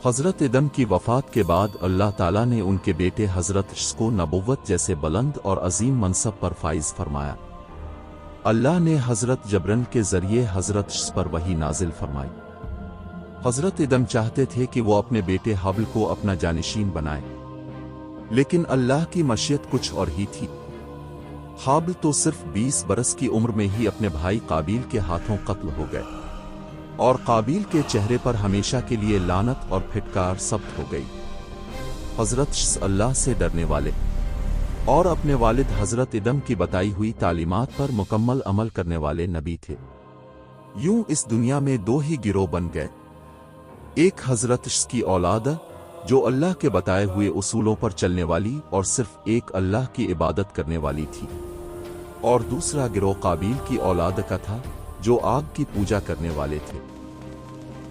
حضرت ادم کی وفات کے بعد اللہ تعالیٰ نے ان کے بیٹے حضرت عیسی کو نبوت جیسے بلند اور عظیم منصب پر فائز فرمایا۔ اللہ نے حضرت جبرائیل کے ذریعے حضرت عیسی پر وحی نازل فرمائی۔ حضرت ادم چاہتے تھے کہ وہ اپنے بیٹے حابل کو اپنا جانشین بنائیں، لیکن اللہ کی مشیت کچھ اور ہی تھی۔ حابل تو صرف 20 برس کی عمر میں ہی اپنے بھائی قابیل کے ہاتھوں قتل ہو گئے، اور قابیل کے چہرے پر ہمیشہ کے لیے لعنت اور پھٹکار ثبت ہو گئی۔ حضرت عیسی اللہ سے ڈرنے والے اور اپنے والد حضرت ادم کی بتائی ہوئی تعلیمات پر مکمل عمل کرنے والے نبی تھے۔ یوں اس دنیا میں دو ہی گروہ بن گئے، ایک حضرت عیسی کی اولاد جو اللہ کے بتائے ہوئے اصولوں پر چلنے والی اور صرف ایک اللہ کی عبادت کرنے والی تھی، اور دوسرا گروہ قابیل کی اولاد کا تھا جو آگ کی پوجا کرنے والے تھے۔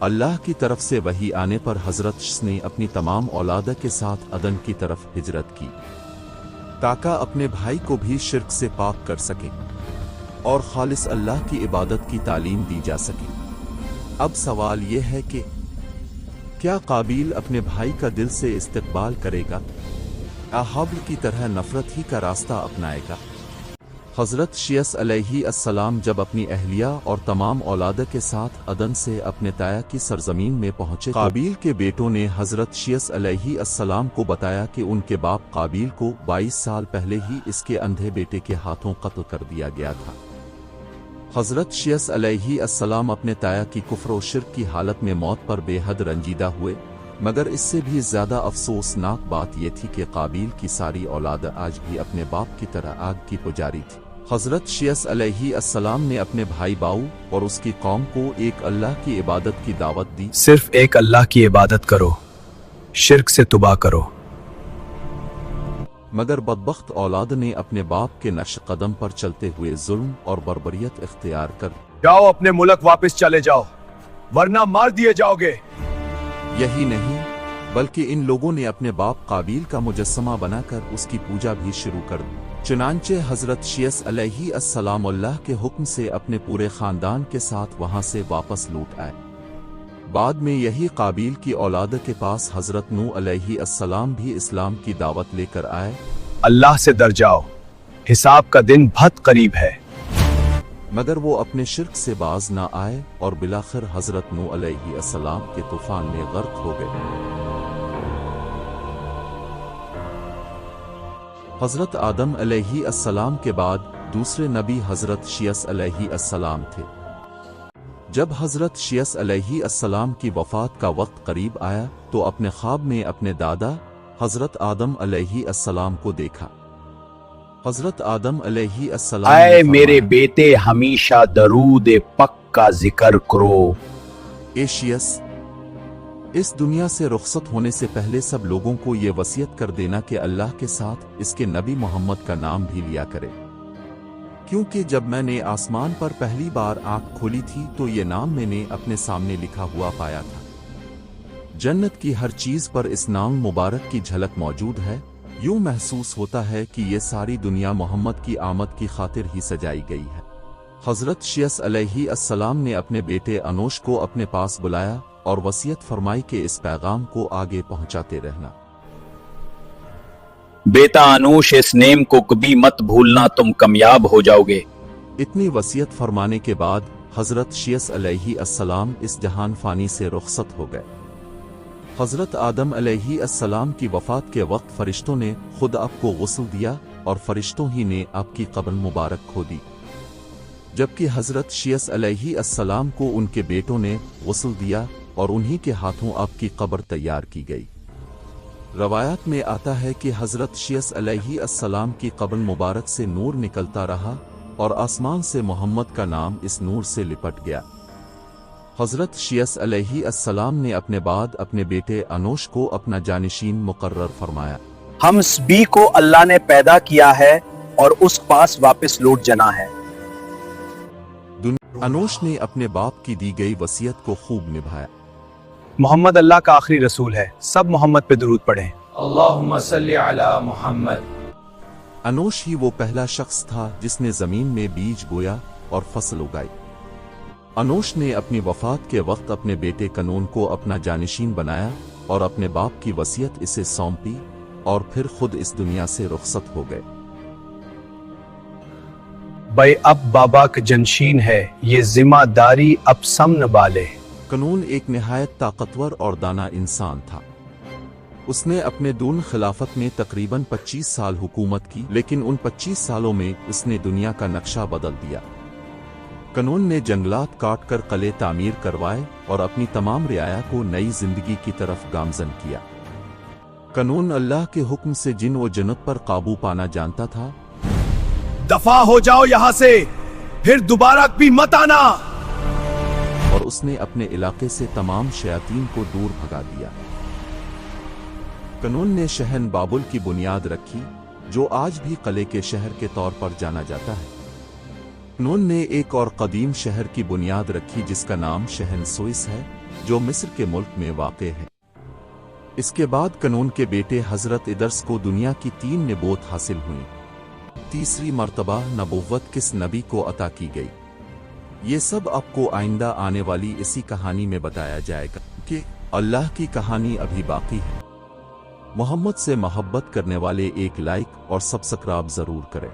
اللہ کی طرف سے وحی آنے پر حضرت عیسی نے اپنی تمام اولاد کے ساتھ عدن کی طرف ہجرت کی تاکہ اپنے بھائی کو بھی شرک سے پاک کر سکیں اور خالص اللہ کی عبادت کی تعلیم دی جا سکے۔ اب سوال یہ ہے کہ کیا قابیل اپنے بھائی کا دل سے استقبال کرے گا یا حابل کی طرح نفرت ہی کا راستہ اپنائے گا؟ حضرت عیسی علیہ السلام جب اپنی اہلیہ اور تمام اولاد کے ساتھ عدن سے اپنے طیہ کی سرزمین میں پہنچے، قابیل کے بیٹوں نے حضرت عیسی علیہ السلام کو بتایا کہ ان کے باپ قابیل کو 22 سال پہلے ہی اس کے اندھے بیٹے کے ہاتھوں قتل کر دیا گیا تھا۔ حضرت عیسی علیہ السلام اپنے طیہ کی کفر و شرک کی حالت میں موت پر بے حد رنجیدہ ہوئے، مگر اس سے بھی زیادہ افسوسناک بات یہ تھی کہ قابیل کی ساری اولاد آج بھی اپنے باپ کی طرح آگ کی پجاری تھی۔ حضرت عیسی علیہ السلام نے اپنے بھائی باؤ اور اس کی قوم کو ایک اللہ کی عبادت کی دعوت دی، صرف ایک اللہ کی عبادت کرو، شرک سے توبہ کرو۔ مگر بدبخت اولاد نے اپنے باپ کے نقش قدم پر چلتے ہوئے ظلم اور بربریت اختیار کر جاؤ اپنے ملک واپس چلے جاؤ ورنہ مار دیے جاؤ گے۔ یہی نہیں بلکہ ان لوگوں نے اپنے باپ قابیل کا مجسمہ بنا کر اس کی پوجا بھی شروع کر دی۔ چنانچہ حضرت عیسی علیہ السلام اللہ کے حکم سے اپنے پورے خاندان کے ساتھ وہاں سے واپس لوٹ آئے۔ بعد میں یہی قابیل کی اولاد کے پاس حضرت نوح علیہ السلام بھی اسلام کی دعوت لے کر آئے۔ اللہ سے ڈر جاؤ، حساب کا دن بہت قریب ہے۔ مگر وہ اپنے شرک سے باز نہ آئے اور بالآخر حضرت نوح علیہ السلام کے طوفان میں غرق ہو گئے۔ حضرت آدم علیہ السلام کے بعد دوسرے نبی حضرت عیسی علیہ السلام تھے۔ جب حضرت عیسی علیہ السلام کی وفات کا وقت قریب آیا تو اپنے خواب میں اپنے دادا حضرت آدم علیہ السلام کو دیکھا۔ حضرت آدم علیہ السلام اے میرے بیٹے، ہمیشہ درود پاک کا ذکر کرو۔ عیسی اس دنیا سے رخصت ہونے سے پہلے سب لوگوں کو یہ وصیت کر دینا کہ اللہ کے ساتھ اس کے نبی محمد کا نام بھی لیا کرے، کیونکہ جب میں نے آسمان پر پہلی بار آنکھ کھولی تھی تو یہ نام میں نے اپنے سامنے لکھا ہوا پایا تھا۔ جنت کی ہر چیز پر اس نام مبارک کی جھلک موجود ہے۔ یوں محسوس ہوتا ہے کہ یہ ساری دنیا محمد کی آمد کی خاطر ہی سجائی گئی ہے۔ حضرت عیسی علیہ السلام نے اپنے بیٹے انوش کو اپنے پاس بلایا اور وصیت فرمائی کہ اس پیغام کو آگے پہنچاتے رہنا۔ بیٹا انوش، اس نیم کو کبھی مت بھولنا، تم کامیاب ہو جاؤ گے۔ اتنی وصیت فرمانے کے بعد حضرت عیسی علیہ السلام اس جہان فانی سے رخصت ہو گئے۔ حضرت آدم علیہ السلام کی وفات کے وقت فرشتوں نے خود آپ کو غسل دیا اور فرشتوں ہی نے آپ کی قبر مبارک کھودی، جبکہ حضرت عیسی علیہ السلام کو ان کے بیٹوں نے غسل دیا اور انہی کے ہاتھوں آپ کی قبر تیار کی گئی۔ روایات میں آتا ہے کہ حضرت عیسی علیہ السلام کی قبر مبارک سے نور نکلتا رہا اور آسمان سے محمد کا نام اس نور سے لپٹ گیا۔ حضرت عیسی علیہ السلام نے اپنے بعد اپنے بیٹے انوش کو اپنا جانشین مقرر فرمایا۔ ہم سبھی کو اللہ نے پیدا کیا ہے اور اس پاس واپس لوٹ جانا ہے۔ انوش نے اپنے باپ کی دی گئی وصیت کو خوب نبھایا۔ محمد اللہ کا آخری رسول ہے، سب محمد پہ درود پڑھیں۔ اللہم صلی علی محمد۔ انوش ہی وہ پہلا شخص تھا جس نے زمین میں بیج بویا اور فصل اگائی۔ انوش نے اپنی وفات کے وقت اپنے بیٹے کنون کو اپنا جانشین بنایا اور اپنے باپ کی وصیت اسے سونپی اور پھر خود اس دنیا سے رخصت ہو گئے۔ بھائی اب بابا کا جنشین ہے، یہ ذمہ داری اب سنبھالے لے۔ قانون ایک نہایت طاقتور اور دانا انسان تھا۔ اس نے اپنے دون خلافت میں تقریباً 25 سال حکومت کی، لیکن ان 25 سالوں میں اس نے دنیا کا نقشہ بدل دیا۔ قانون نے جنگلات کاٹ کر قلعے تعمیر کروائے اور اپنی تمام رعایا کو نئی زندگی کی طرف گامزن کیا۔ قانون اللہ کے حکم سے جن و جنت پر قابو پانا جانتا تھا۔ دفع ہو جاؤ یہاں سے، پھر دوبارہ بھی مت آنا۔ اور اس نے اپنے علاقے سے تمام شیاطین کو دور بھگا دیا۔ قانون نے شہن بابل کی بنیاد رکھی، جو آج بھی قلعے کے شہر کے طور پر جانا جاتا ہے۔ قانون نے ایک اور قدیم شہر کی بنیاد رکھی جس کا نام شہن سوئس ہے، جو مصر کے ملک میں واقع ہے۔ اس کے بعد قانون کے بیٹے حضرت ادرس کو دنیا کی 3 نبوت حاصل ہوئیں۔ تیسری مرتبہ نبوت کس نبی کو عطا کی گئی، یہ سب آپ کو آئندہ آنے والی اسی کہانی میں بتایا جائے گا کہ اللہ کی کہانی ابھی باقی ہے۔ محمد سے محبت کرنے والے ایک لائک اور سبسکرائب ضرور کریں۔